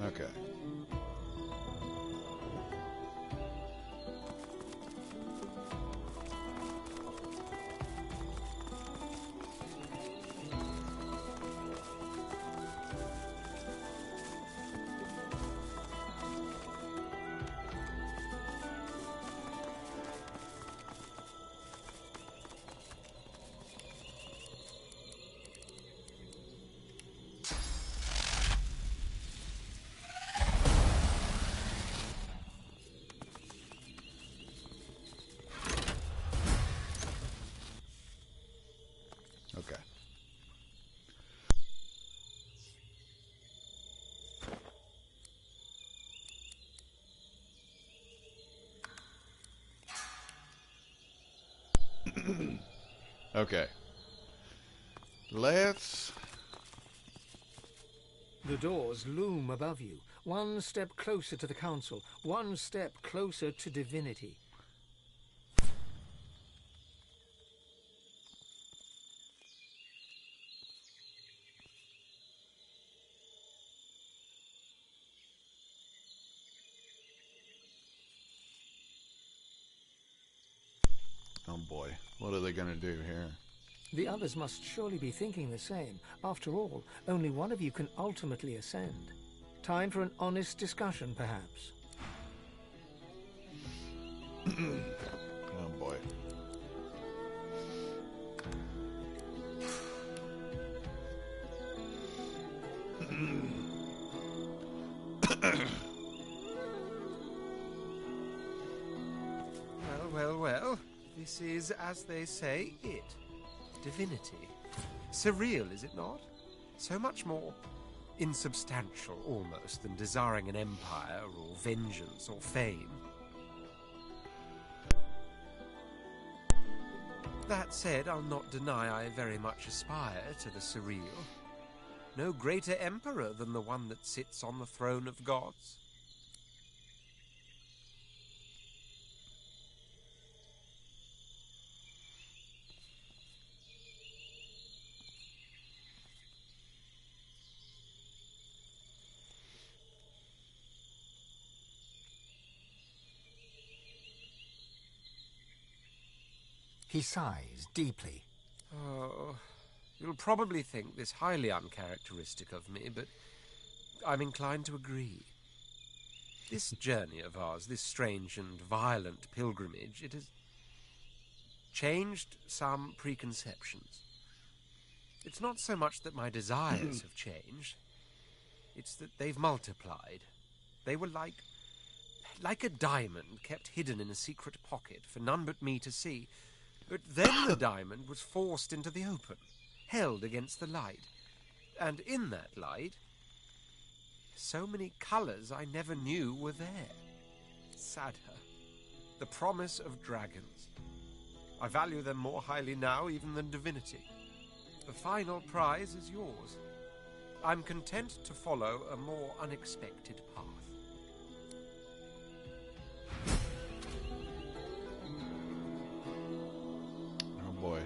Okay. Okay. Okay. Let's... The doors loom above you, one step closer to the council, one step closer to divinity. Oh boy, what are they gonna do here? The others must surely be thinking the same. After all, only one of you can ultimately ascend. Time for an honest discussion, perhaps. Oh boy. Well. This is, as they say, it. Divinity. Surreal, is it not? So much more insubstantial, almost, than desiring an empire, or vengeance, or fame. That said, I'll not deny I very much aspire to the surreal. No greater emperor than the one that sits on the throne of gods. He sighs deeply. Oh, you'll probably think this highly uncharacteristic of me, but I'm inclined to agree. This journey of ours, this strange and violent pilgrimage, it has changed some preconceptions. It's not so much that my desires have changed, it's that they've multiplied. They were like a diamond kept hidden in a secret pocket for none but me to see. But then the diamond was forced into the open, held against the light. And in that light, so many colours I never knew were there. Sadder. The promise of dragons. I value them more highly now even than divinity. The final prize is yours. I'm content to follow a more unexpected path. Boy.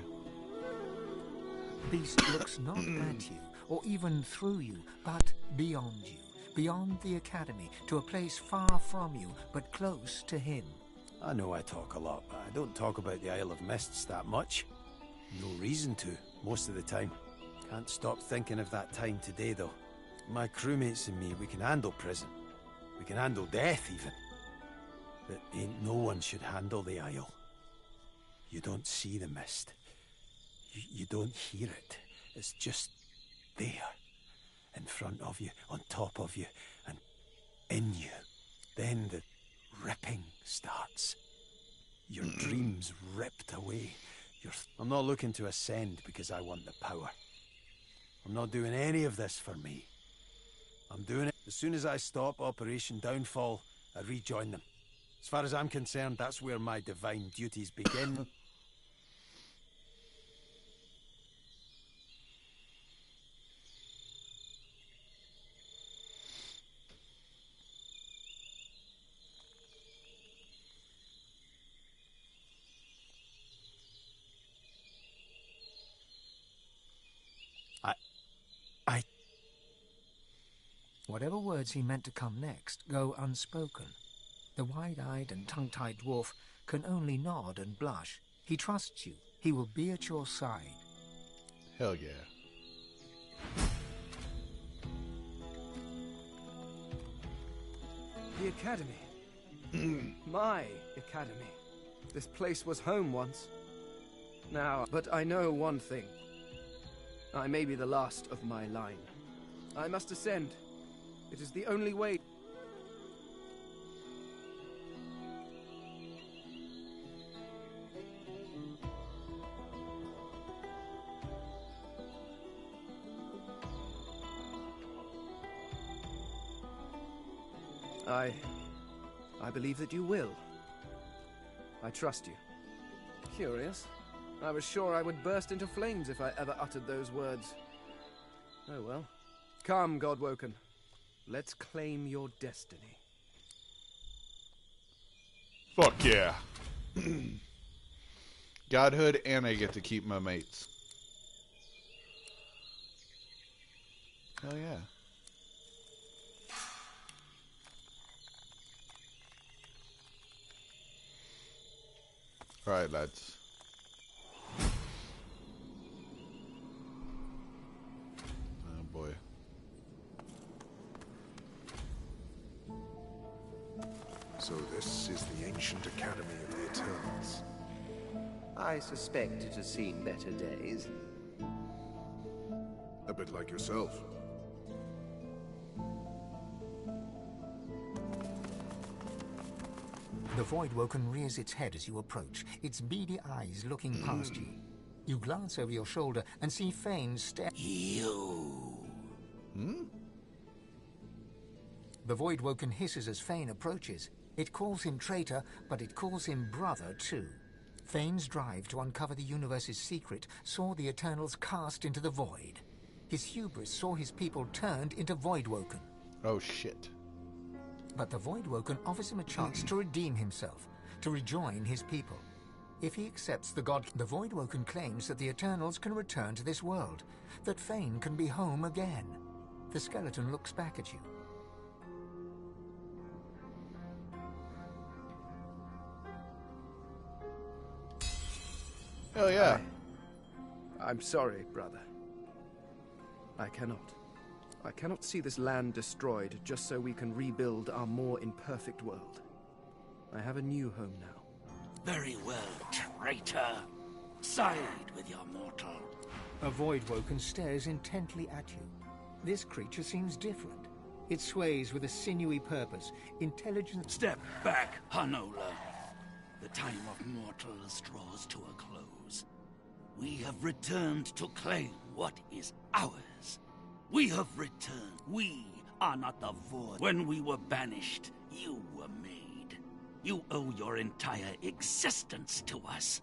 Beast looks not at you, or even through you, but beyond you, beyond the academy, to a place far from you, but close to him. I know I talk a lot, but I don't talk about the Isle of Mists that much. No reason to, most of the time. Can't stop thinking of that time today, though. My crewmates and me, we can handle prison. We can handle death, even. But ain't no one should handle the Isle. You don't see the mist. You don't hear it. It's just there. In front of you, on top of you, and in you. Then the ripping starts. Your dreams ripped away. I'm not looking to ascend because I want the power. I'm not doing any of this for me. I'm doing it as soon as I stop Operation Downfall, I rejoin them. As far as I'm concerned, that's where my divine duties begin. I... Whatever words he meant to come next go unspoken. The wide-eyed and tongue-tied dwarf can only nod and blush. He trusts you. He will be at your side. Hell yeah. The Academy. My Academy. This place was home once. Now, but I know one thing. I may be the last of my line. I must ascend. It is the only way. I believe that you will. I trust you. Curious. I was sure I would burst into flames if I ever uttered those words. Oh well. Come, Godwoken. Let's claim your destiny. Fuck yeah. Godhood, and I get to keep my mates. Hell yeah. Alright, lads. Oh boy. So this is the ancient Academy of the Eternals. I suspect it has seen better days. A bit like yourself. The Voidwoken rears its head as you approach, its beady eyes looking past you. You glance over your shoulder and see Fane stare. You... The Voidwoken hisses as Fane approaches. It calls him traitor, but it calls him brother too. Fane's drive to uncover the universe's secret saw the Eternals cast into the void. His hubris saw his people turned into Voidwoken. Oh shit. But the Voidwoken offers him a chance to redeem himself, to rejoin his people. If he accepts the god, the Voidwoken claims that the Eternals can return to this world, that Fane can be home again. The skeleton looks back at you. Hell yeah. I'm sorry, brother. I cannot see this land destroyed just so we can rebuild our more imperfect world. I have a new home now. Very well, traitor. Side with your mortal. A Voidwoken stares intently at you. This creature seems different. It sways with a sinewy purpose, intelligent... Step back, Hanola. The time of mortals draws to a close. We have returned to claim what is ours. We have returned. We are not the void. When we were banished, you were made. You owe your entire existence to us.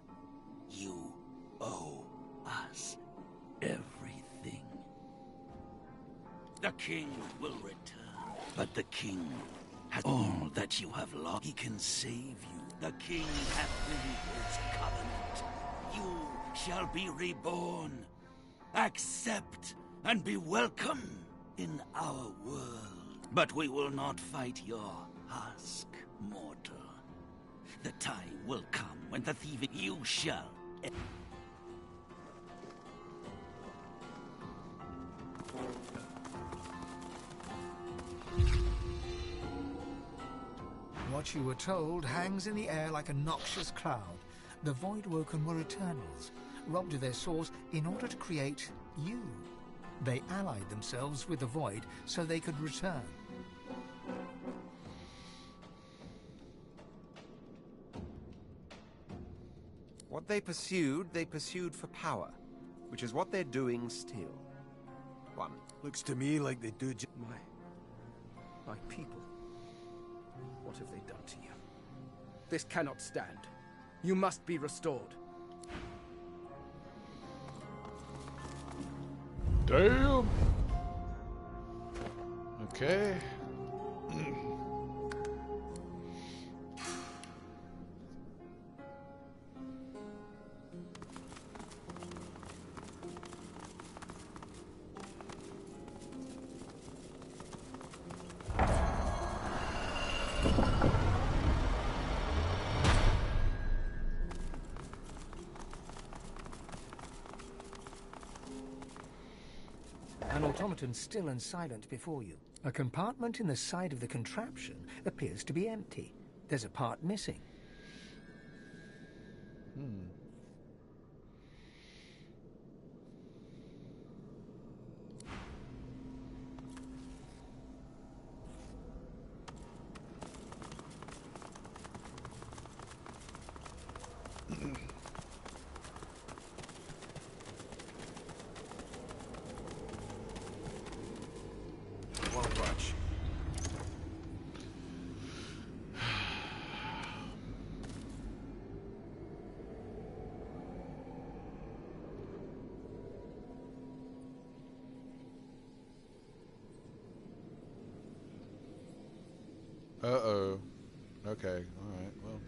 You owe us everything. The king will return, but the king has all that you have lost. He can save you. The king hath made his covenant. You shall be reborn. Accept and be welcome in our world. But we will not fight your husk, mortal. The time will come when the thieving you shall... What you were told hangs in the air like a noxious cloud. The Voidwoken were Eternals, robbed of their source in order to create you. They allied themselves with the Void so they could return. What they pursued for power, which is what they're doing still. One. Looks to me like they do My people. What have they done to you? This cannot stand. You must be restored. Damn. Okay. An automaton still and silent before you. A compartment in the side of the contraption appears to be empty. There's a part missing. Won't budge. Uh-oh. Okay, alright, well.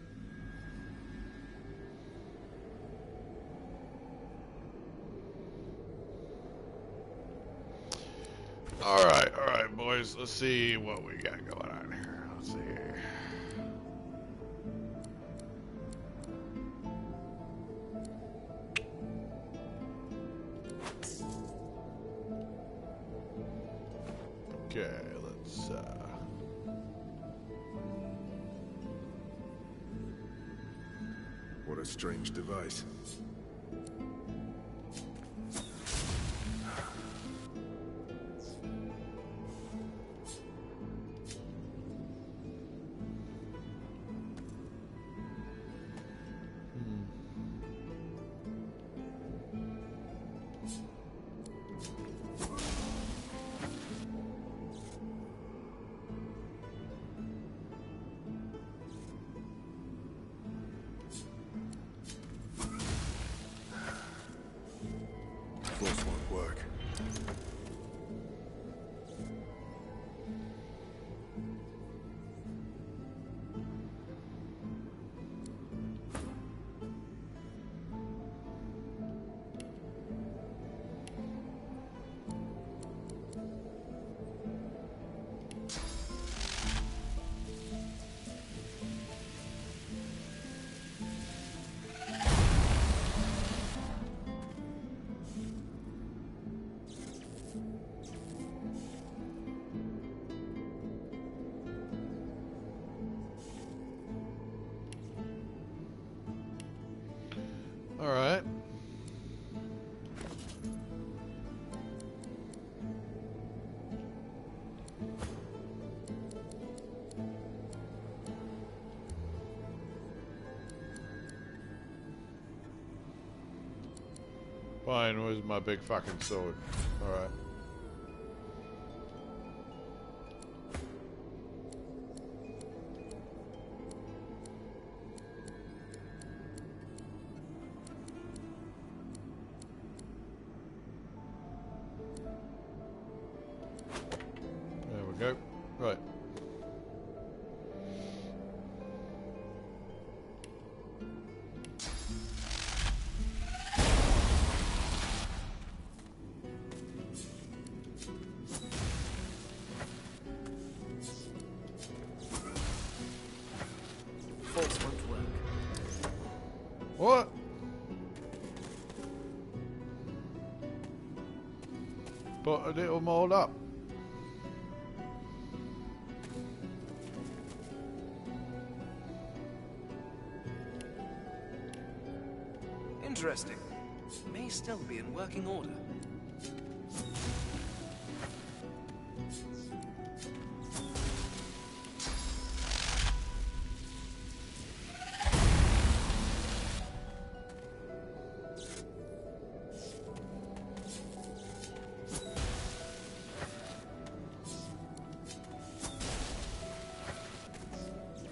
Alright, boys. Let's see what we got going on here. Let's see here. Okay, let's What a strange device. Force won't work. Alright. Fine, where's my big fucking sword? Alright. There we go. Right. Force won't work. What? But it'll mold up. Interesting. May still be in working order.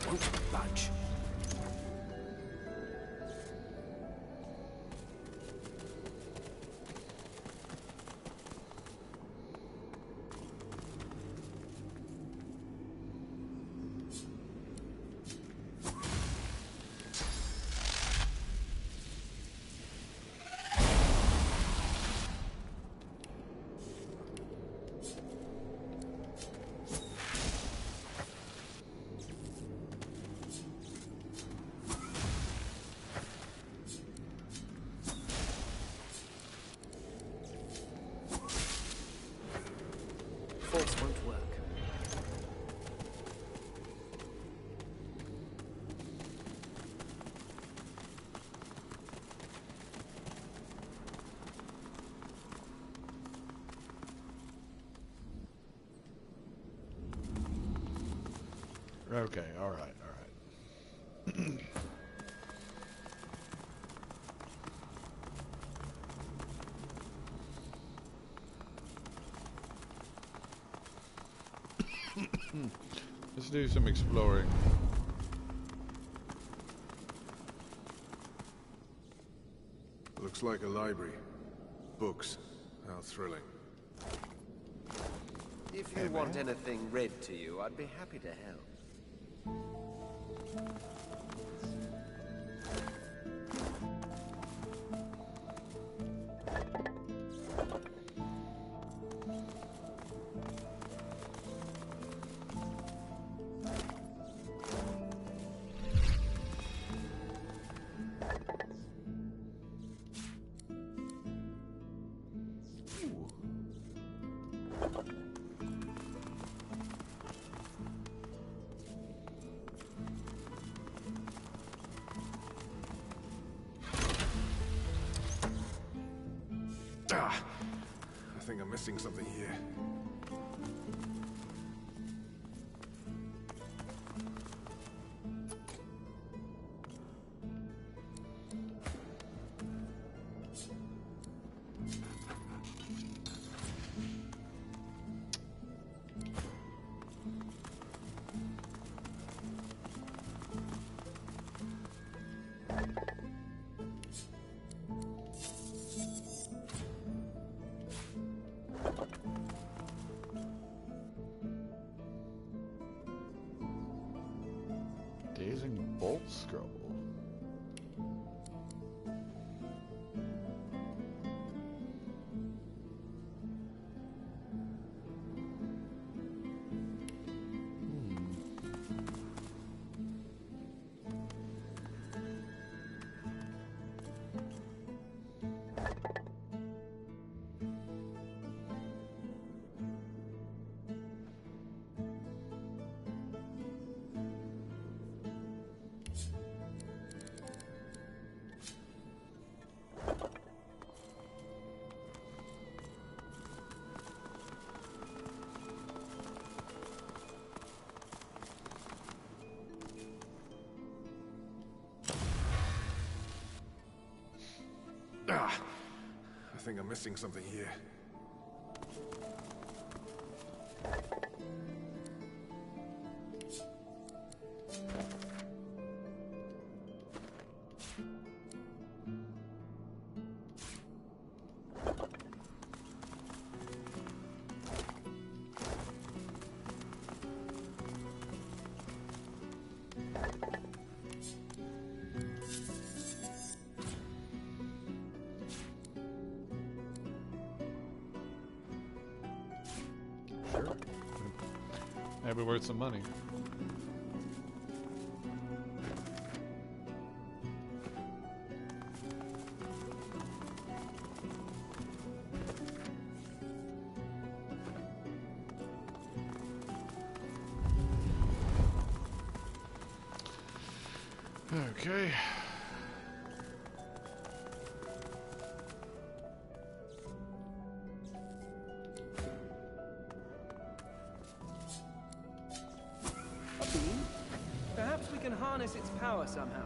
Won't budge. Okay, all right, all right. Let's do some exploring. Looks like a library. Books. How thrilling. If you want anything read to you, I'd be happy to help. Ah! I think I'm missing something here. Dazing bolt scroll. Ah! I think I'm missing something here. Sure. Maybe worth some money. Okay. A beam? Perhaps we can harness its power somehow.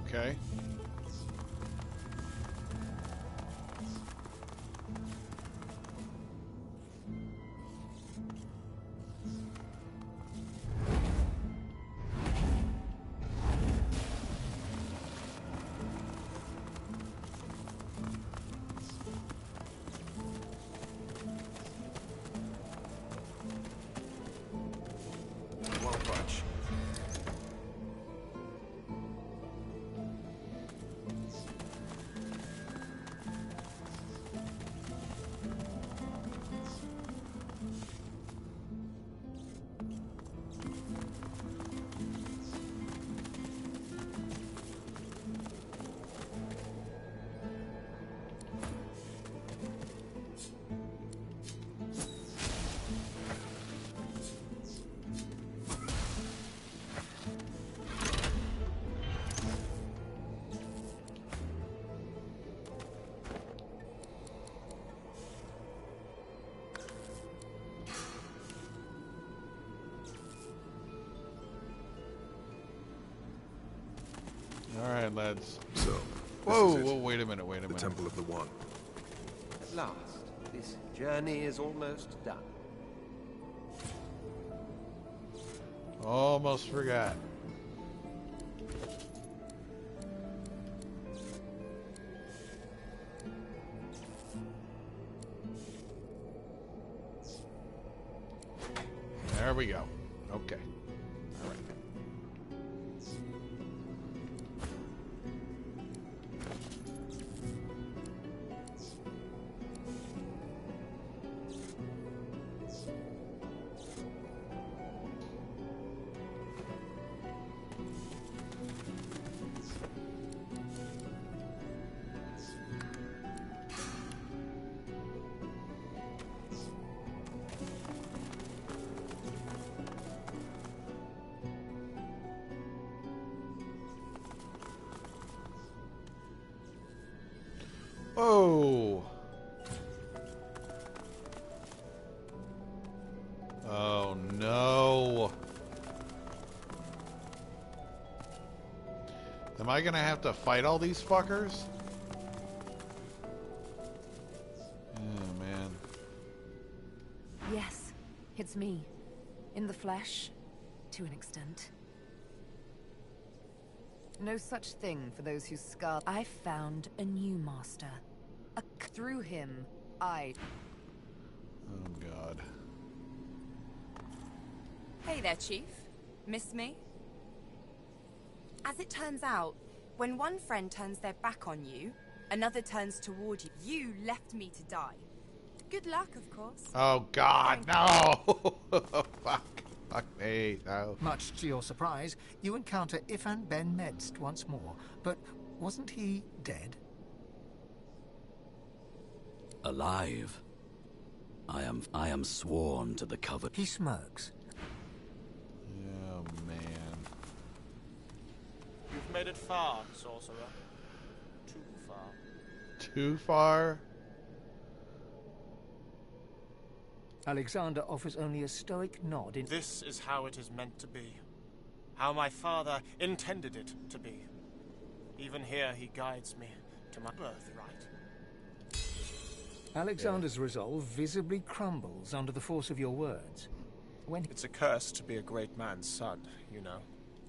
Okay. Won't budge. All right, lads. So, Whoa, this is it. whoa, wait a minute, wait a The minute. Temple of the One. At last, this journey is almost done. Almost forgot. There we go. Okay. All right. Oh. Oh no. Am I gonna have to fight all these fuckers? Oh man. Yes, it's me. In the flesh, to an extent. No such thing for those who scar. I found a new master. Through him, I... Oh god. Hey there, Chief. Miss me? As it turns out, when one friend turns their back on you, another turns toward you. You left me to die. Good luck, of course. Oh god, no! Fuck. Fuck me, no. Much to your surprise, you encounter Ifan Ben Medst once more, but wasn't he dead? Alive. I am sworn to the covenant. He smirks. Oh man. You've made it far, sorcerer. Too far. Too far? Alexander offers only a stoic nod in... This is how it is meant to be. How my father intended it to be. Even here he guides me to my birthright. Alexander's resolve visibly crumbles under the force of your words. When It's a curse to be a great man's son, you know.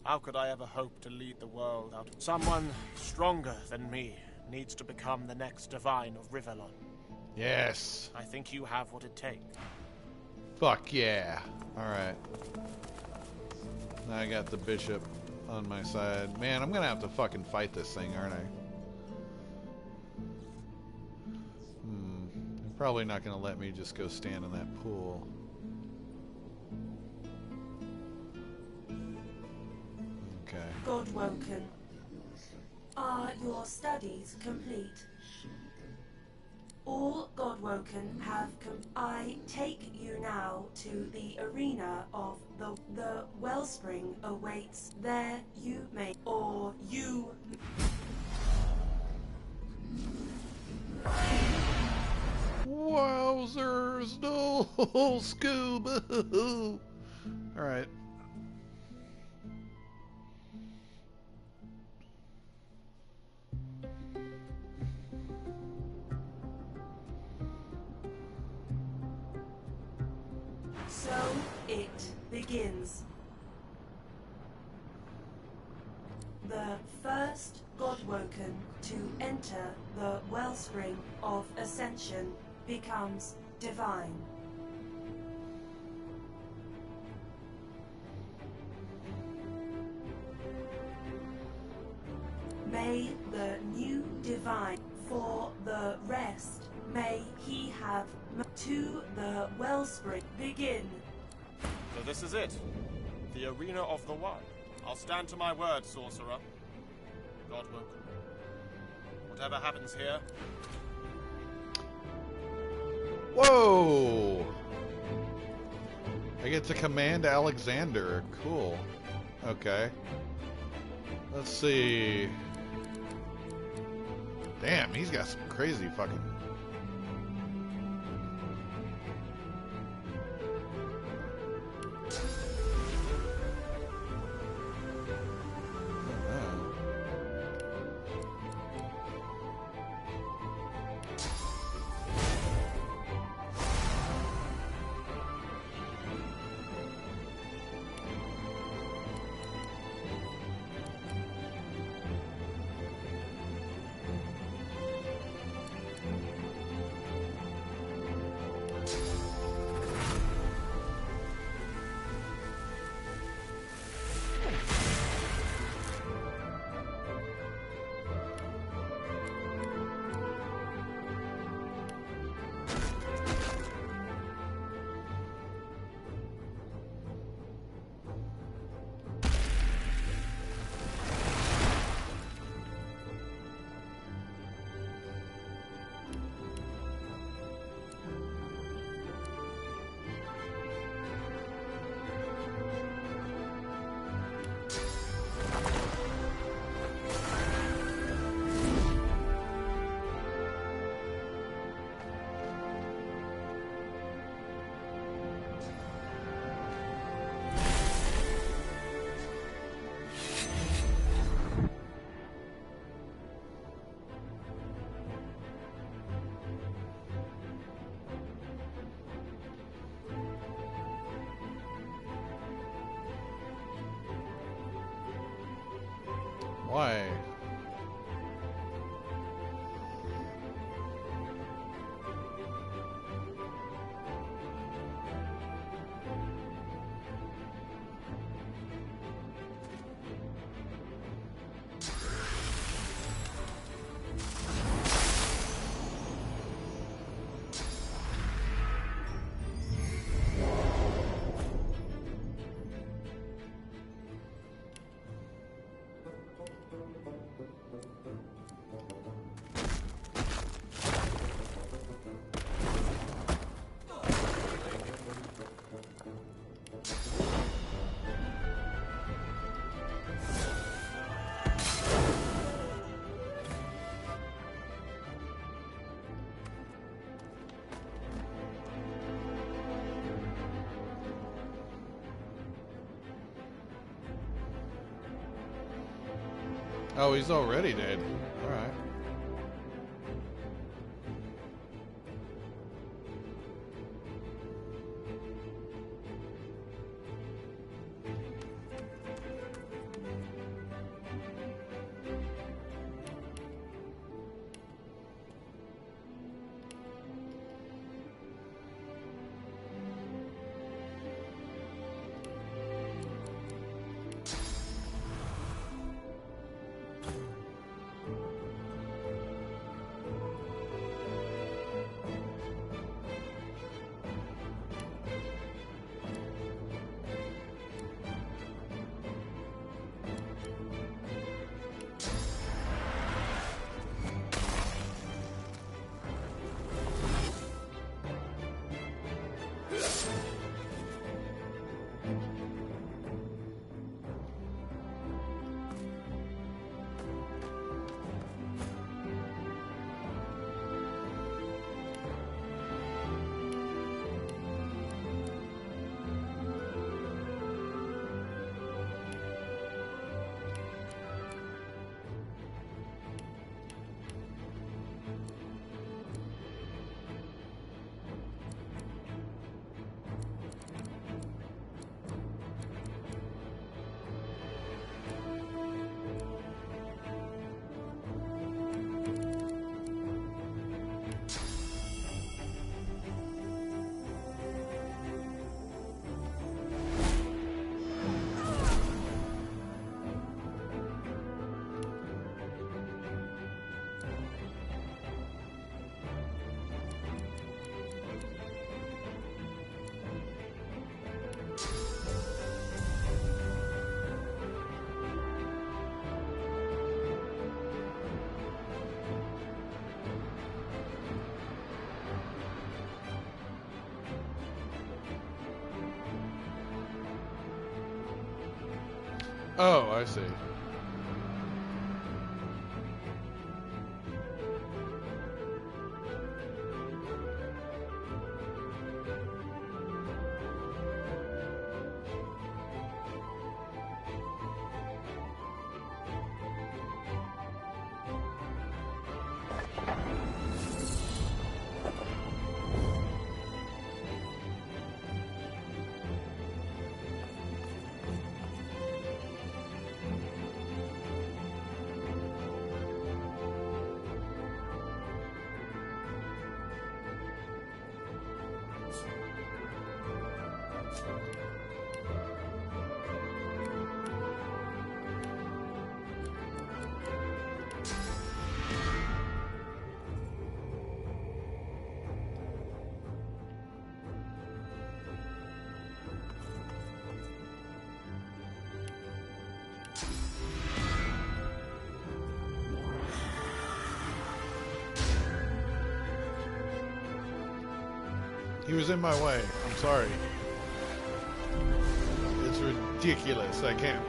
How could I ever hope to lead the world out of... Someone stronger than me needs to become the next divine of Rivellon. Yes. I think you have what it takes. Fuck yeah. Alright. Now I got the bishop on my side. Man, I'm gonna have to fucking fight this thing, aren't I? They're probably not gonna let me just go stand in that pool. Okay. Godwoken. Are your studies complete? All Godwoken have I take you now to the arena of the wellspring awaits. There you may, or you... Wowzers, no, Scoob. Alright. So it begins. The first Godwoken to enter the wellspring of ascension becomes divine. May the new divine for the rest, may he have to the wellspring begin. So this is it. The Arena of the One. I'll stand to my word, sorcerer. Godwoken. Whatever happens here... Whoa! I get to command Alexander. Cool. Okay. Let's see. Damn, he's got some crazy fucking... Why? Oh, he's already dead. All right. Oh, I see. He was in my way. I'm sorry. It's ridiculous. I can't.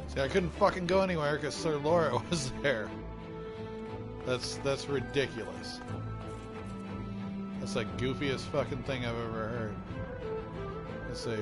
See, I couldn't fucking go anywhere because Sir Laura was there. That's ridiculous. That's the goofiest fucking thing I've ever heard. Let's see.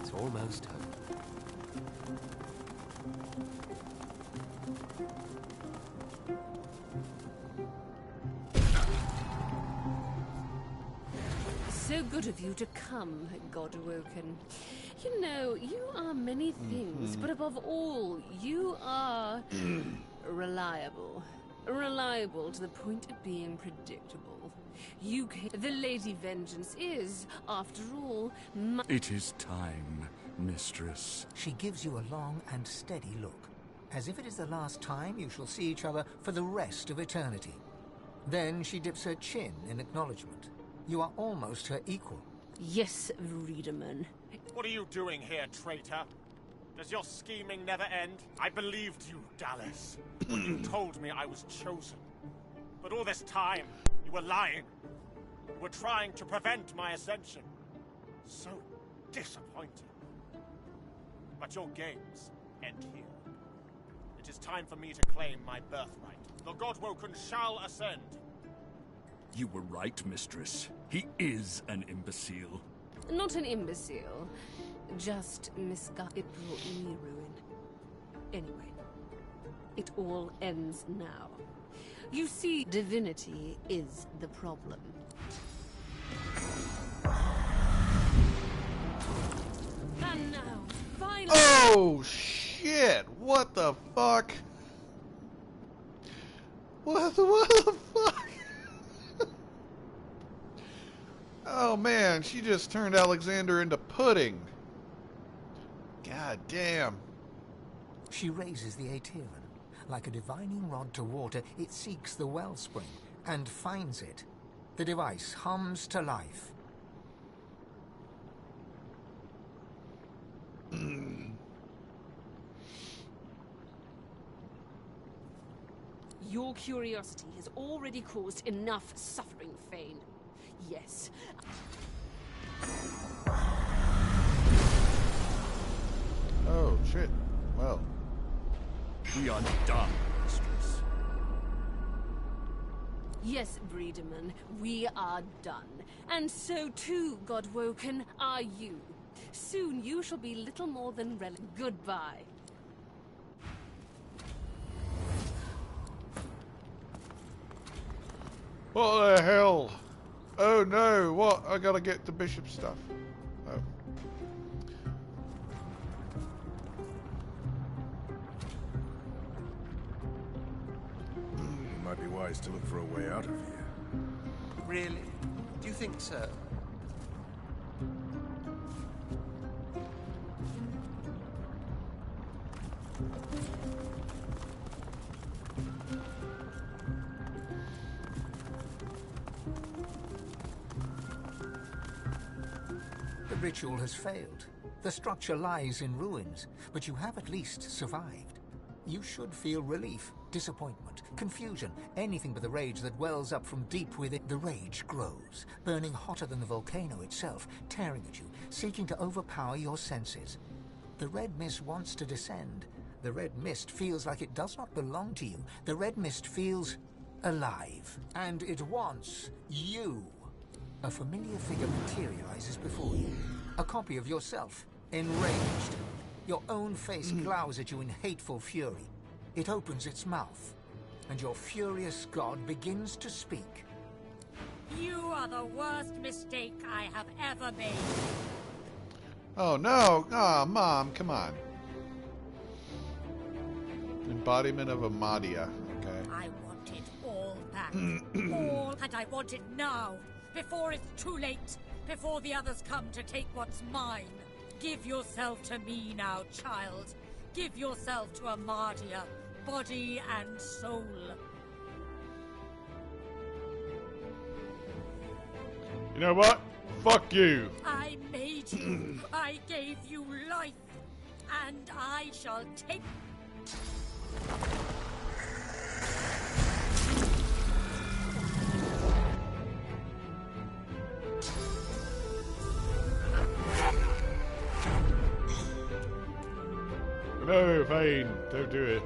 It's almost home. So good of you to come, Godwoken. You know, you are many things, but above all, you are reliable. Reliable to the point of being predictable. The Lady Vengeance is, after all, It is time, mistress. She gives you a long and steady look, as if it is the last time you shall see each other for the rest of eternity. Then she dips her chin in acknowledgement. You are almost her equal. Yes, Vredeman. What are you doing here, traitor? Does your scheming never end? I believed you, Dallas, when you told me I was chosen. But all this time, you were lying. You were trying to prevent my ascension. So disappointing. But your games end here. It is time for me to claim my birthright. The Godwoken shall ascend. You were right, mistress. He is an imbecile. Not an imbecile. Just misguided. It brought me ruin. Anyway, it all ends now. You see, divinity is the problem. And now, finally... Oh, shit! What the fuck? What the fuck? Oh man, she just turned Alexander into pudding. God damn. She raises the Aetherin. Like a divining rod to water, it seeks the wellspring and finds it. The device hums to life. Your curiosity has already caused enough suffering, Fane. Yes. Oh, shit. Well. We are done, mistress. Yes, Vredeman, we are done. And so too, Godwoken, are you. Soon you shall be little more than Goodbye. What the hell? Oh no, what? I gotta get the bishop stuff. Oh. It might be wise to look for a way out of here. Really? Do you think so? The ritual has failed. The structure lies in ruins, but you have at least survived. You should feel relief, disappointment, confusion, anything but the rage that wells up from deep within. The rage grows, burning hotter than the volcano itself, tearing at you, seeking to overpower your senses. The red mist wants to descend. The red mist feels like it does not belong to you. The red mist feels alive, and it wants you. A familiar figure materializes before you. A copy of yourself, enraged. Your own face glowers at you in hateful fury. It opens its mouth, and your furious god begins to speak. You are the worst mistake I have ever made. Oh no! Ah, Mom, come on. Embodiment of Amadia, okay. I want it all back. All, and I want it now. Before it's too late. Before the others come to take what's mine. Give yourself to me now, child. Give yourself to Amadia, body and soul. You know what? Fuck you. I made you. I gave you life. And I shall take... No, Fane, don't do it.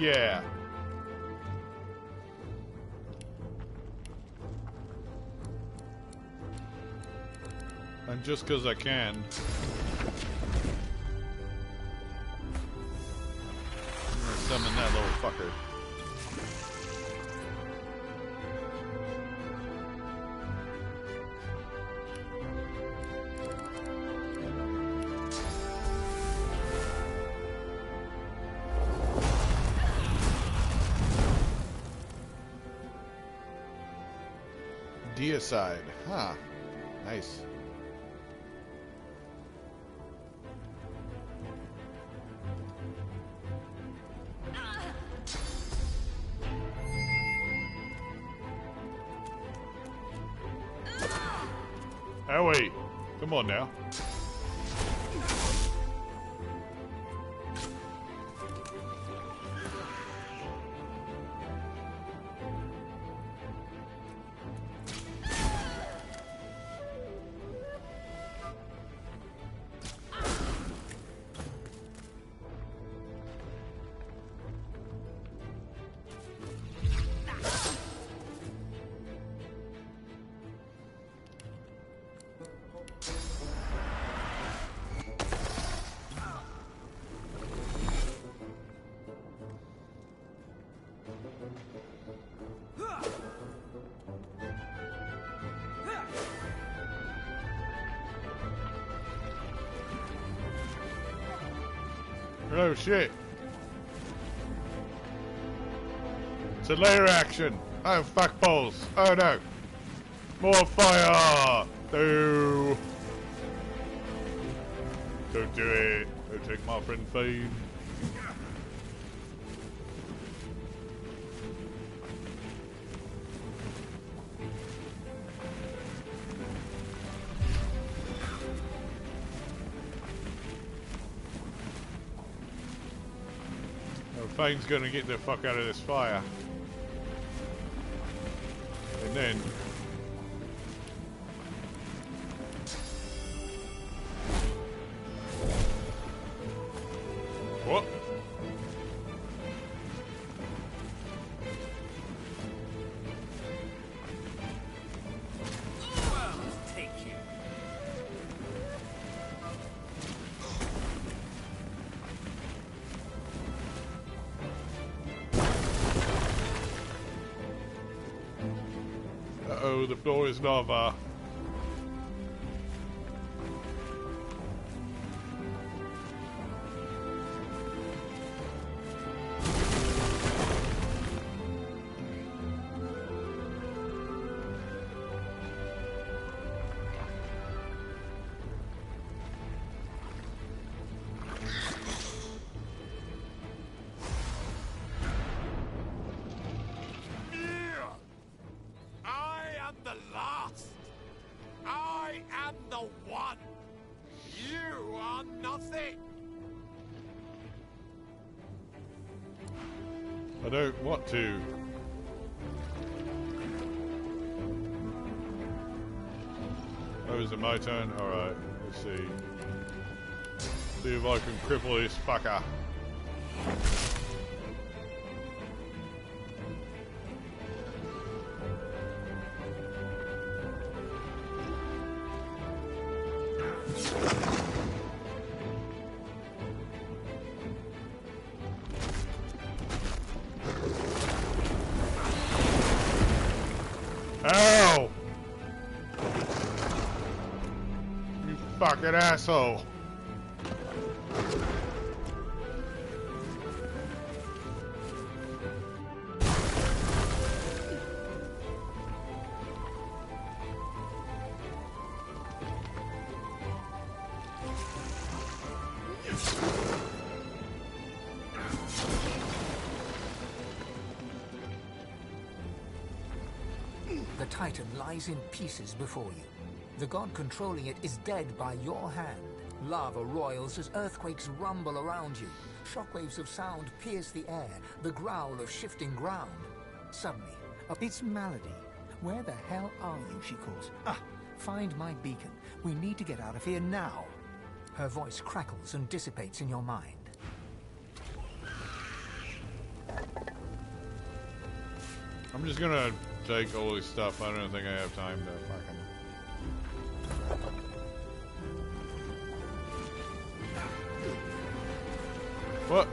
yeah. And just because I can. I'm gonna summon that little fucker. Deicide. Huh. Nice. Oh wait. Come on now. Oh shit. It's a layer action. Oh fuck balls. Oh no. More fire. No. Don't do it. Don't take my friend Fame. Fane's gonna get the fuck out of this fire. And then... What? Well, take you. Uh-oh, the floor is lava. I don't want to. Oh, is it my turn? Alright, let's see. See if I can cripple this fucker. Ow! You fucking asshole. The Titan lies in pieces before you. The god controlling it is dead by your hand. Lava roils as earthquakes rumble around you. Shockwaves of sound pierce the air, the growl of shifting ground. Suddenly, it's Malady. Where the hell are you, she calls. Ah, find my beacon. We need to get out of here now. Her voice crackles and dissipates in your mind. I'm just gonna take all this stuff. I don't think I have time to fucking... What?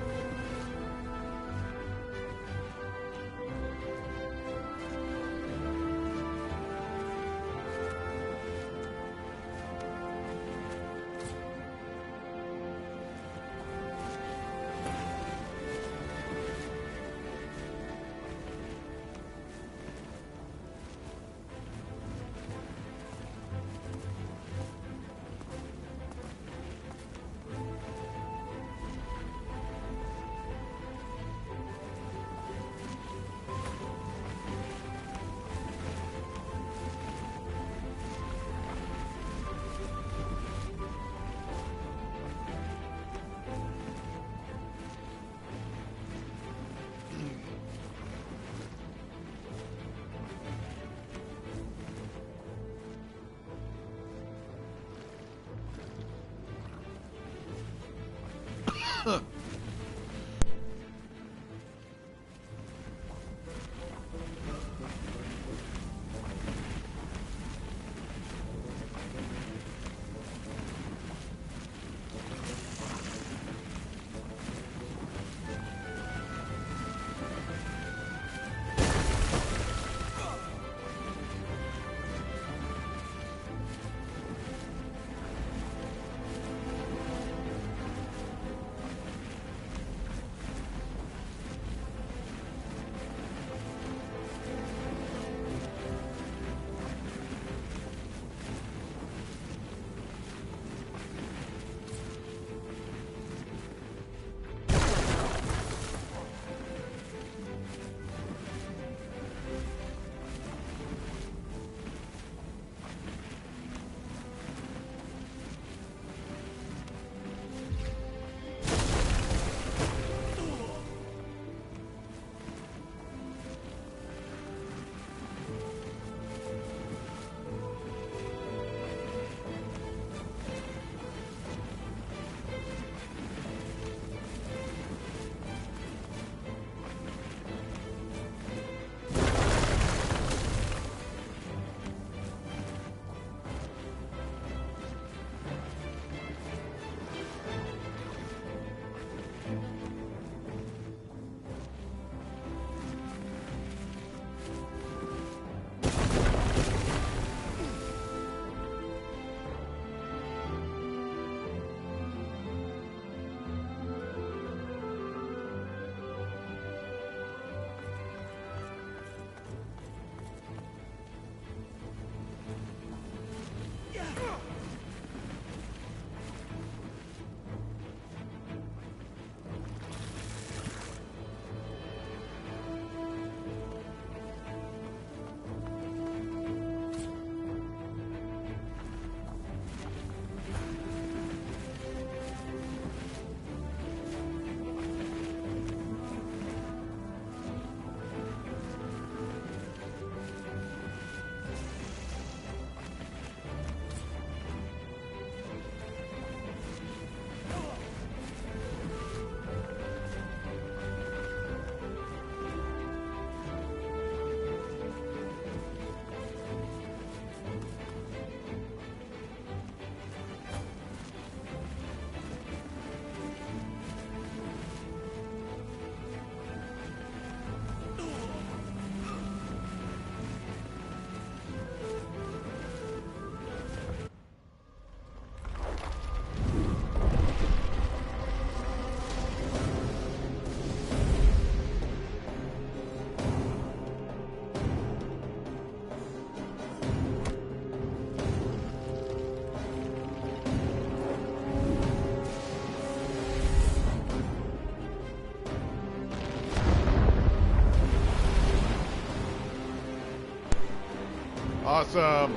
Awesome.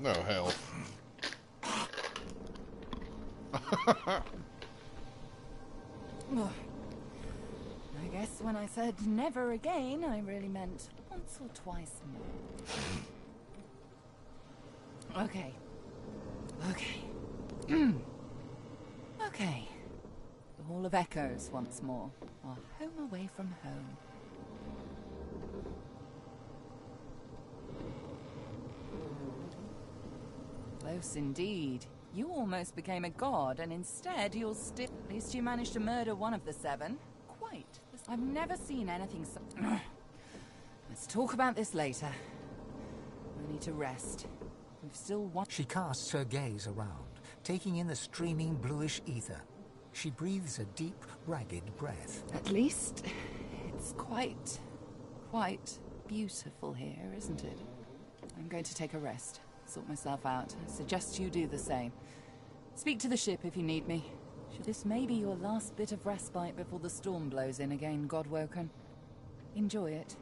No hell. I guess when I said never again, I really meant once or twice more. Okay. Okay. Okay. The Hall of Echoes once more. Our home away from home. Close indeed. You almost became a god, and instead you'll still... At least you managed to murder one of the 7. Quite. I've never seen anything so... Let's talk about this later. I need to rest. We've still one... She casts her gaze around, taking in the streaming bluish ether. She breathes a deep, ragged breath. At least it's quite beautiful here, isn't it? I'm going to take a rest. Sort myself out. I suggest you do the same. Speak to the ship if you need me. This may be your last bit of respite before the storm blows in again, Godwoken. Enjoy it.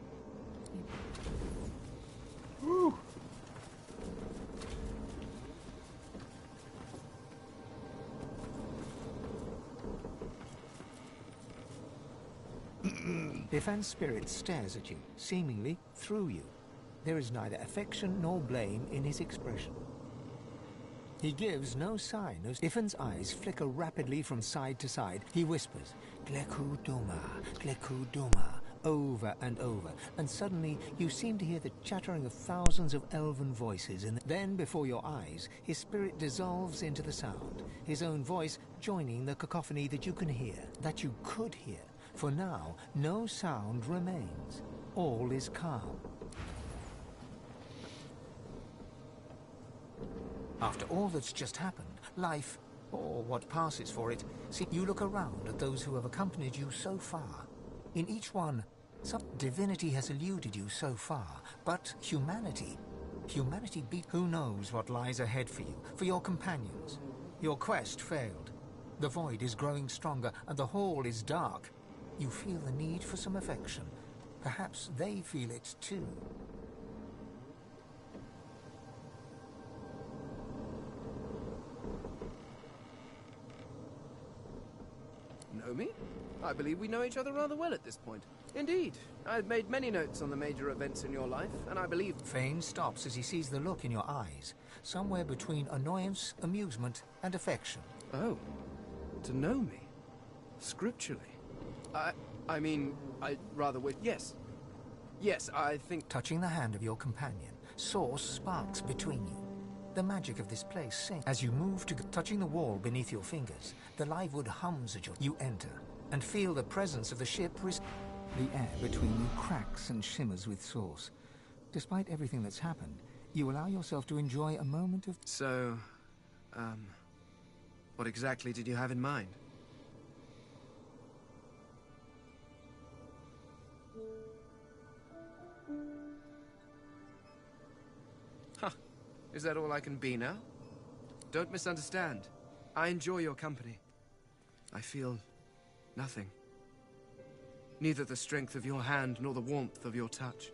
Woo! Bifan's spirit stares at you, seemingly through you. There is neither affection nor blame in his expression. He gives no sign. Bifan's eyes flicker rapidly from side to side. He whispers, Gleku Duma, over and over, and suddenly you seem to hear the chattering of thousands of elven voices, and then before your eyes, his spirit dissolves into the sound, his own voice joining the cacophony that you can hear, that you could hear. For now, no sound remains. All is calm. After all that's just happened, life, or what passes for it, see, you look around at those who have accompanied you so far. In each one, some divinity has eluded you so far, but humanity beat. Who knows what lies ahead for you, for your companions? Your quest failed. The void is growing stronger, and the hall is dark. You feel the need for some affection. Perhaps they feel it too. Know me? I believe we know each other rather well at this point. Indeed, I've made many notes on the major events in your life, and I believe... Fane stops as he sees the look in your eyes, somewhere between annoyance, amusement, and affection. Oh, to know me? Scripturally? I mean, I rather wish... Yes. Yes, I think... Touching the hand of your companion, source sparks between you. The magic of this place sings. As you move to touching the wall beneath your fingers, the live wood hums at you enter, and feel the presence of the ship. The air between you cracks and shimmers with source. Despite everything that's happened, you allow yourself to enjoy a moment of... So, what exactly did you have in mind? Huh. Is that all I can be now? Don't misunderstand. I enjoy your company. I feel nothing. Neither the strength of your hand nor the warmth of your touch.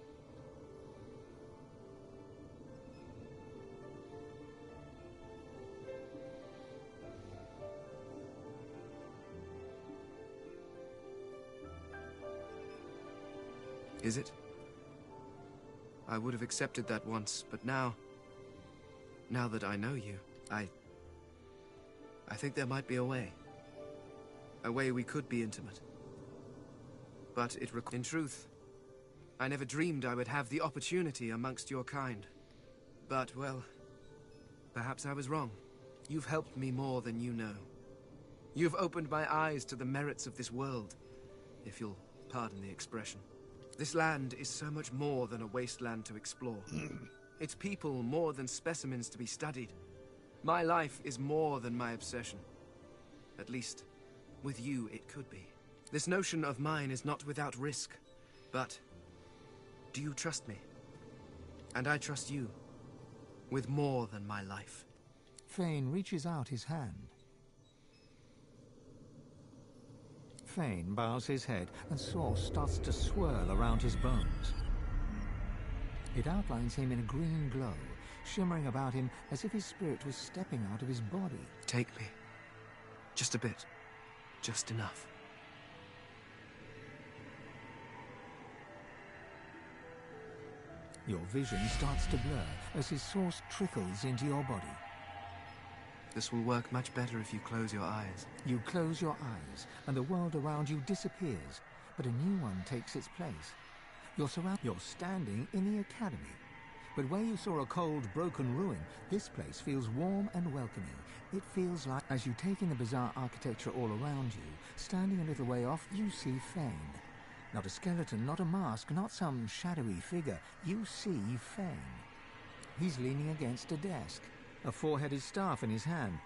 Is it? I would have accepted that once, but now that I know you, I think there might be a way. A way we could be intimate. But in truth, I never dreamed I would have the opportunity amongst your kind. But, well, perhaps I was wrong. You've helped me more than you know. You've opened my eyes to the merits of this world, if you'll pardon the expression. This land is so much more than a wasteland to explore. Its people more than specimens to be studied. My life is more than my obsession. At least, with you it could be. This notion of mine is not without risk, but do you trust me? And I trust you, with more than my life. Fane reaches out his hand. Fane bows his head, and source starts to swirl around his bones. It outlines him in a green glow, shimmering about him as if his spirit was stepping out of his body. Take me. Just a bit. Just enough. Your vision starts to blur as his source trickles into your body. This will work much better if you close your eyes. You close your eyes, and the world around you disappears, but a new one takes its place. You're standing in the academy. But where you saw a cold, broken ruin, this place feels warm and welcoming. It feels like, as you take in the bizarre architecture all around you, standing a little way off, you see Fane. Not a skeleton, not a mask, not some shadowy figure. You see Fane. He's leaning against a desk, a four-headed staff in his hand.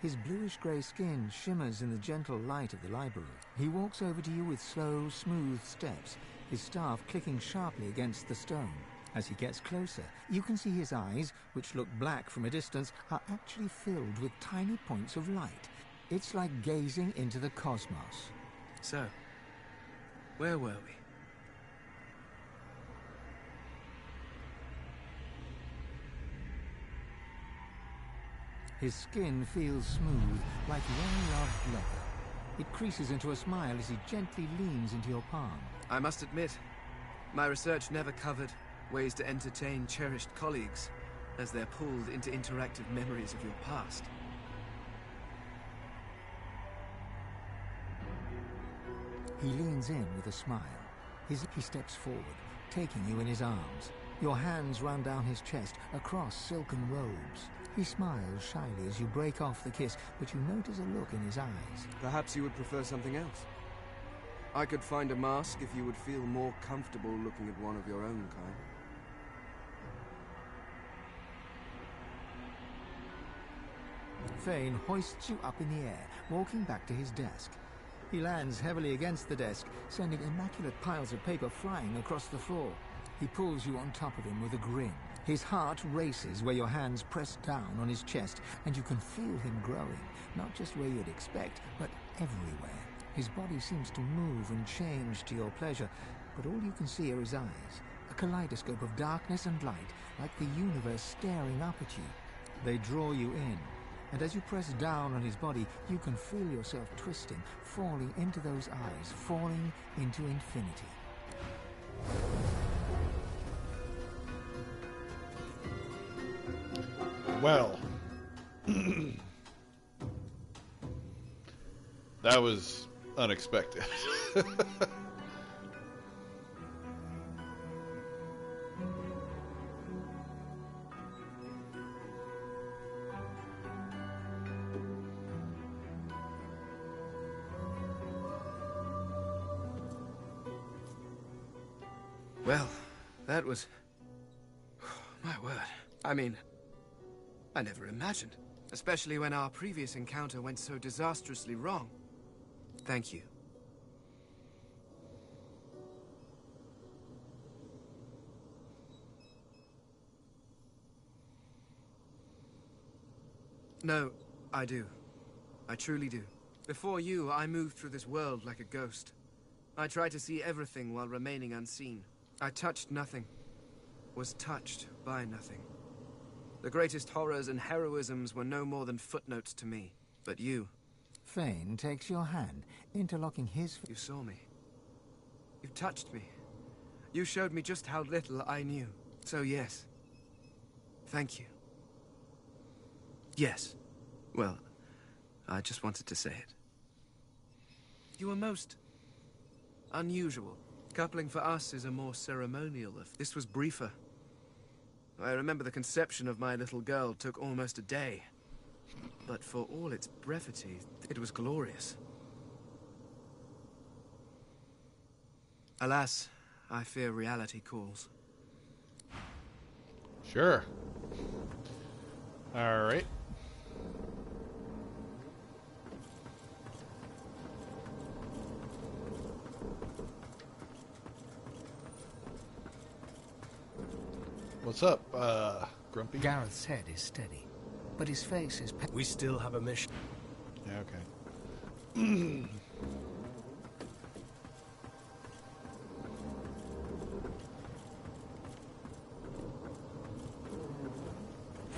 His bluish-grey skin shimmers in the gentle light of the library. He walks over to you with slow, smooth steps, his staff clicking sharply against the stone. As he gets closer, you can see his eyes, which look black from a distance, are actually filled with tiny points of light. It's like gazing into the cosmos. So, where were we? His skin feels smooth, like well-loved leather. It creases into a smile as he gently leans into your palm. I must admit, my research never covered ways to entertain cherished colleagues as they're pulled into interactive memories of your past. He leans in with a smile. He steps forward, taking you in his arms. Your hands run down his chest, across silken robes. He smiles shyly as you break off the kiss, but you notice a look in his eyes. Perhaps you would prefer something else. I could find a mask if you would feel more comfortable looking at one of your own kind. Fane hoists you up in the air, walking back to his desk. He lands heavily against the desk, sending immaculate piles of paper flying across the floor. He pulls you on top of him with a grin. His heart races where your hands press down on his chest, and you can feel him growing, not just where you'd expect, but everywhere. His body seems to move and change to your pleasure, but all you can see are his eyes, a kaleidoscope of darkness and light, like the universe staring up at you. They draw you in, and as you press down on his body, you can feel yourself twisting, falling into those eyes, falling into infinity. Well, that was unexpected. Well, that was... my word. I mean, I never imagined. Especially when our previous encounter went so disastrously wrong. Thank you. No, I do. I truly do. Before you, I moved through this world like a ghost. I tried to see everything while remaining unseen. I touched nothing, was touched by nothing. The greatest horrors and heroisms were no more than footnotes to me. But you... Fane takes your hand, interlocking his... You saw me. You touched me. You showed me just how little I knew. So yes. Thank you. Yes. Well, I just wanted to say it. You were most... unusual. Coupling for us is a more ceremonial. This was briefer. I remember the conception of my little girl took almost a day. But for all its brevity, it was glorious. Alas, I fear reality calls. Sure. All right. What's up, Grumpy? Gareth's head is steady, but his face is... We still have a mission. Yeah, okay.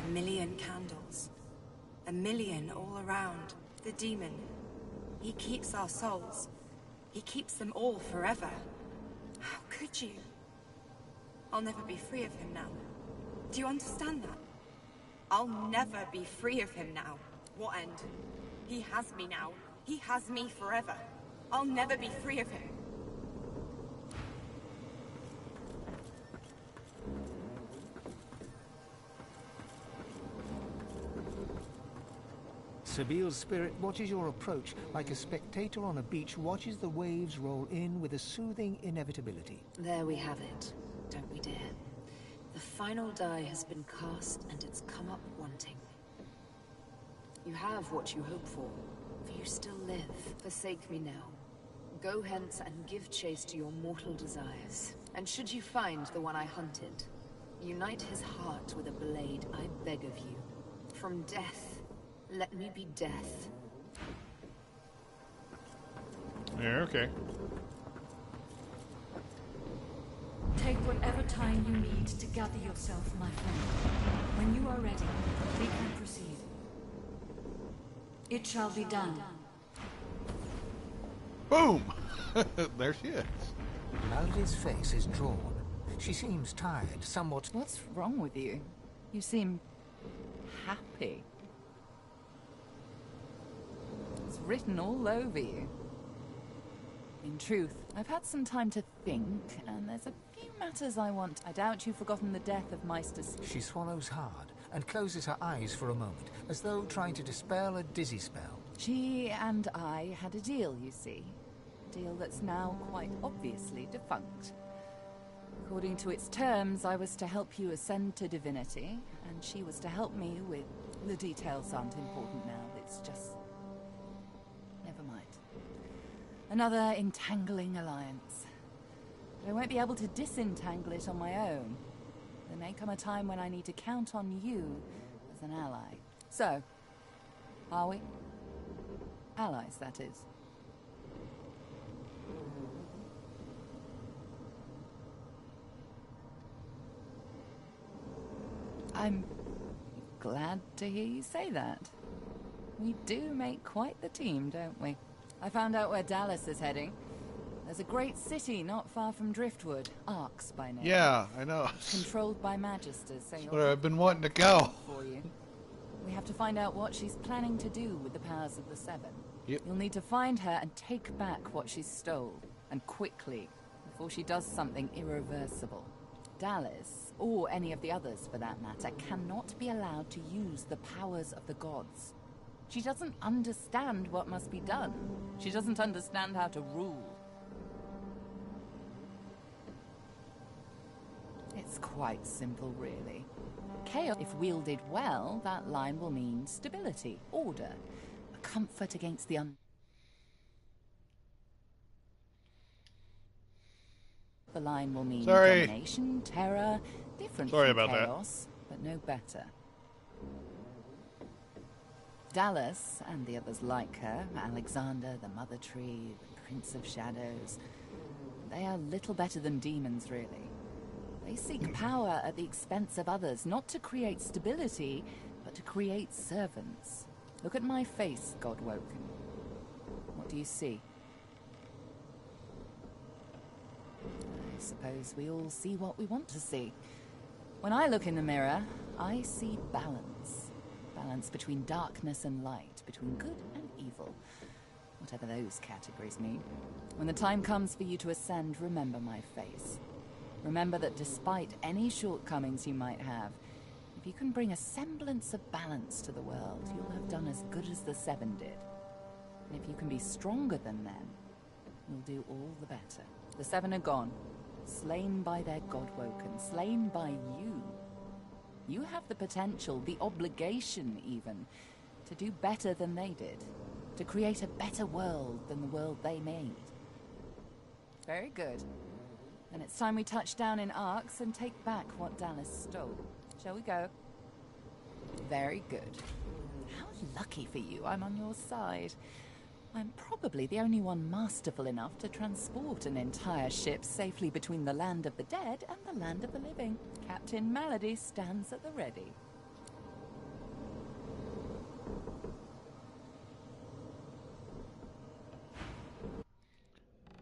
A million candles. A million all around. The demon. He keeps our souls. He keeps them all forever. How could you? I'll never be free of him now. Do you understand that? I'll never be free of him now. What end? He has me now. He has me forever. I'll never be free of him. Sabile's spirit watches your approach like a spectator on a beach watches the waves roll in with a soothing inevitability. There we have it. Don't we dare. The final die has been cast and it's come up wanting. You have what you hope for you still live. Forsake me now. Go hence and give chase to your mortal desires. And should you find the one I hunted, unite his heart with a blade, I beg of you. From death, let me be death. Yeah, okay. Take whatever time you need to gather yourself, my friend. When you are ready, we can proceed. It shall be done. Boom! There she is. Melody's face is drawn. She seems tired, somewhat... What's wrong with you? You seem... happy. It's written all over you. In truth, I've had some time to think, and there's a few matters I want. I doubt you've forgotten the death of Meister... She swallows hard and closes her eyes for a moment, as though trying to dispel a dizzy spell. She and I had a deal, you see. A deal that's now quite obviously defunct. According to its terms, I was to help you ascend to divinity, and she was to help me with... The details aren't important now, it's just... Never mind. Another entangling alliance. But I won't be able to disentangle it on my own. There may come a time when I need to count on you as an ally. So, are we? Allies, that is. I'm glad to hear you say that. We do make quite the team, don't we? I found out where Dallas is heading. There's a great city not far from Driftwood, Arx by name. Yeah, I know. Controlled by Magisters, so where I've been wanting to go. For you. We have to find out what she's planning to do with the powers of the Seven. Yep. You'll need to find her and take back what she stole, and quickly, before she does something irreversible. Dallas, or any of the others for that matter, cannot be allowed to use the powers of the gods. She doesn't understand what must be done. She doesn't understand how to rule. It's quite simple, really. Chaos, if wielded well, that line will mean stability, order, a comfort against the The line will mean domination, terror, different from chaos, but no better. Dallas, and the others like her, Alexander, the Mother Tree, the Prince of Shadows, they are little better than demons, really. They seek power at the expense of others, not to create stability, but to create servants. Look at my face, Godwoken. What do you see? I suppose we all see what we want to see. When I look in the mirror, I see balance. Balance between darkness and light, between good and evil. Whatever those categories mean. When the time comes for you to ascend, remember my face. Remember that despite any shortcomings you might have, if you can bring a semblance of balance to the world, you'll have done as good as the Seven did. And if you can be stronger than them, you'll do all the better. The Seven are gone, slain by their Godwoken, slain by you. You have the potential, the obligation even, to do better than they did, to create a better world than the world they made. Very good. Then it's time we touch down in Arx and take back what Dallas stole. Shall we go? Very good. How lucky for you I'm on your side. I'm probably the only one masterful enough to transport an entire ship safely between the land of the dead and the land of the living. Captain Malady stands at the ready.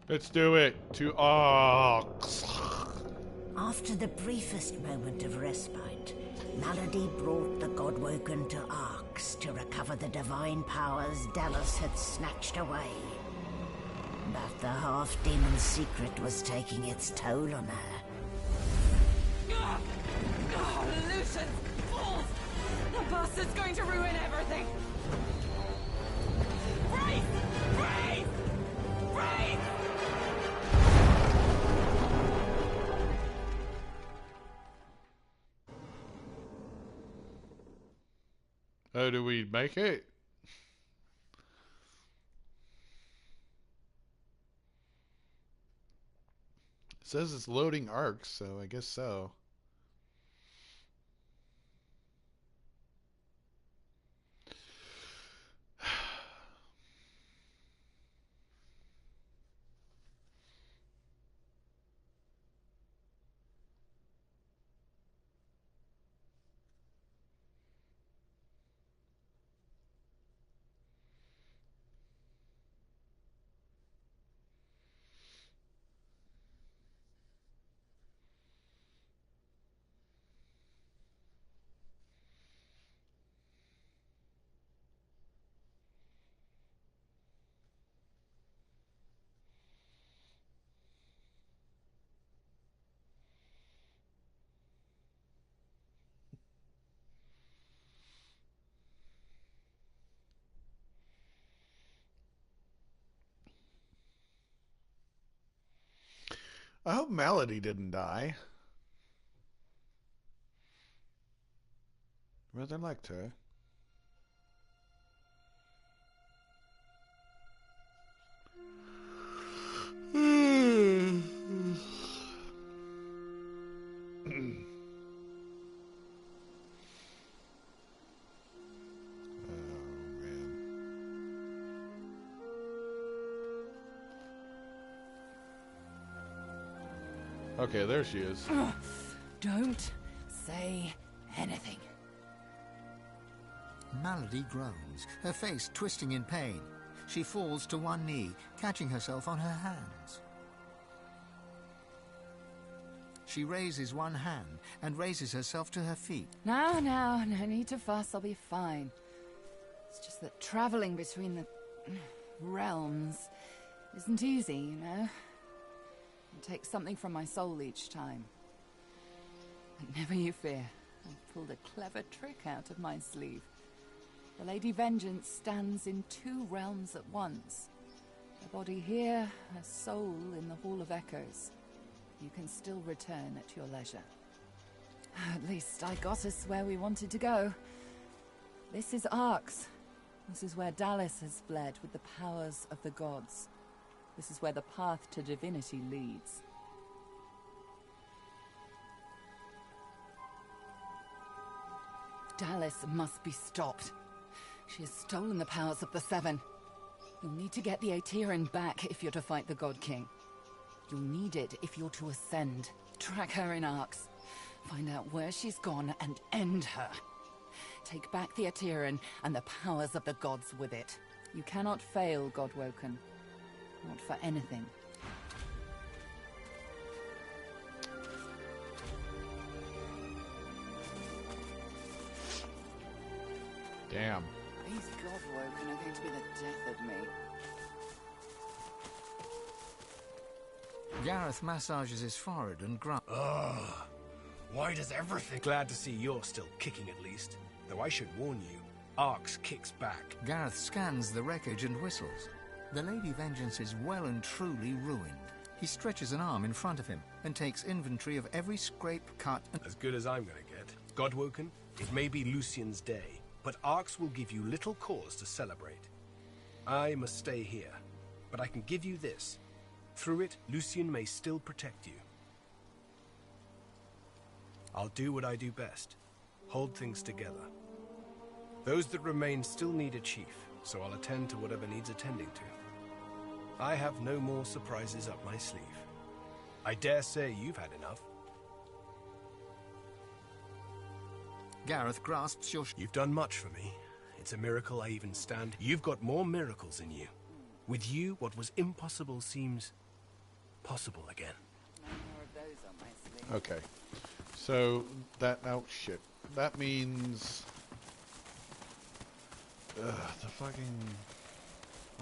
Let's do it. To Arx. After the briefest moment of respite, Malady brought the Godwoken to Arx to recover the divine powers Dallas had snatched away. But the half-demon's secret was taking its toll on her. Lucian! Fools! The bastard's going to ruin everything! Brace! Brace! Brace! Oh, do we make it? It says it's loading arcs, so I guess so. I hope Malady didn't die. Rather liked her. Okay, there she is. Don't say anything. Malady groans, her face twisting in pain. She falls to one knee, catching herself on her hands. She raises one hand and raises herself to her feet. Now, no need to fuss, I'll be fine. It's just that traveling between the realms isn't easy, you know? It takes something from my soul each time. But never you fear, I've pulled a clever trick out of my sleeve. The Lady Vengeance stands in two realms at once. Her body here, her soul in the Hall of Echoes. You can still return at your leisure. At least I got us where we wanted to go. This is Arx. This is where Dallas has fled with the powers of the gods. This is where the path to divinity leads. Dallas must be stopped. She has stolen the powers of the Seven. You'll need to get the Aetherin back if you're to fight the God King. You'll need it if you're to ascend. Track her in Arx. Find out where she's gone and end her. Take back the Aetherin and the powers of the gods with it. You cannot fail, Godwoken. Not for anything. Damn. These Godwoken are going to be the death of me. Gareth massages his forehead and grunts. Ugh. Why does everything... Glad to see you're still kicking at least. Though I should warn you, Arx kicks back. Gareth scans the wreckage and whistles. The Lady Vengeance is well and truly ruined. He stretches an arm in front of him and takes inventory of every scrape, cut, and... As good as I'm gonna get. Godwoken, it may be Lucian's day, but Arx will give you little cause to celebrate. I must stay here, but I can give you this. Through it, Lucian may still protect you. I'll do what I do best. Hold things together. Those that remain still need a chief, so I'll attend to whatever needs attending to. I have no more surprises up my sleeve. I dare say you've had enough. Gareth grasps your... You've done much for me. It's a miracle I even stand. You've got more miracles in you. With you, what was impossible seems possible again. No more of those on my sleeve. Okay. So, that... Oh, shit. That means... the fucking...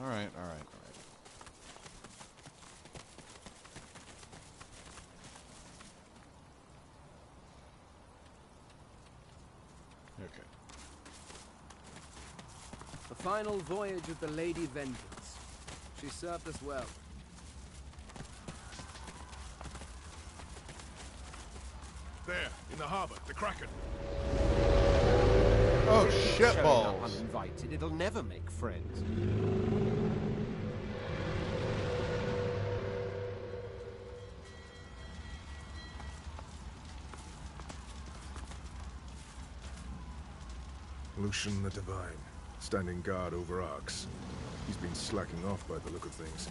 Alright. Okay. The final voyage of the Lady Vengeance. She served us well. There, in the harbor, the Kraken. Oh, Showing up shitballs. uninvited, it'll never make friends. Lucian the Divine, standing guard over Arx. He's been slacking off by the look of things.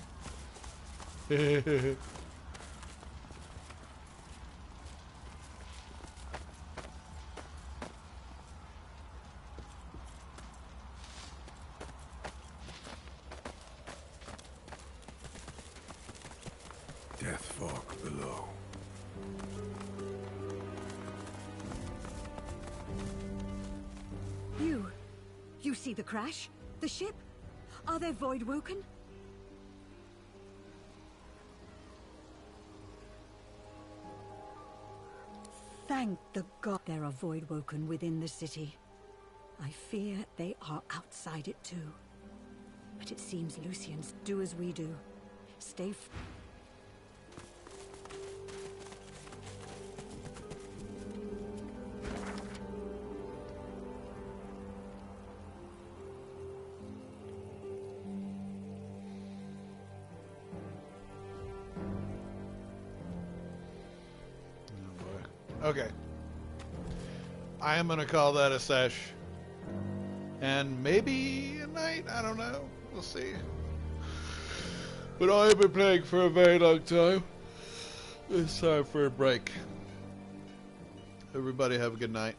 Death fog below. You see the crash? The ship? Are they void-woken? Thank the god there are void-woken within the city. I fear they are outside it too. But it seems Lucians do as we do. Stay Okay. I am going to call that a sesh. And maybe a night? I don't know. We'll see. But I have been playing for a very long time. It's time for a break. Everybody have a good night.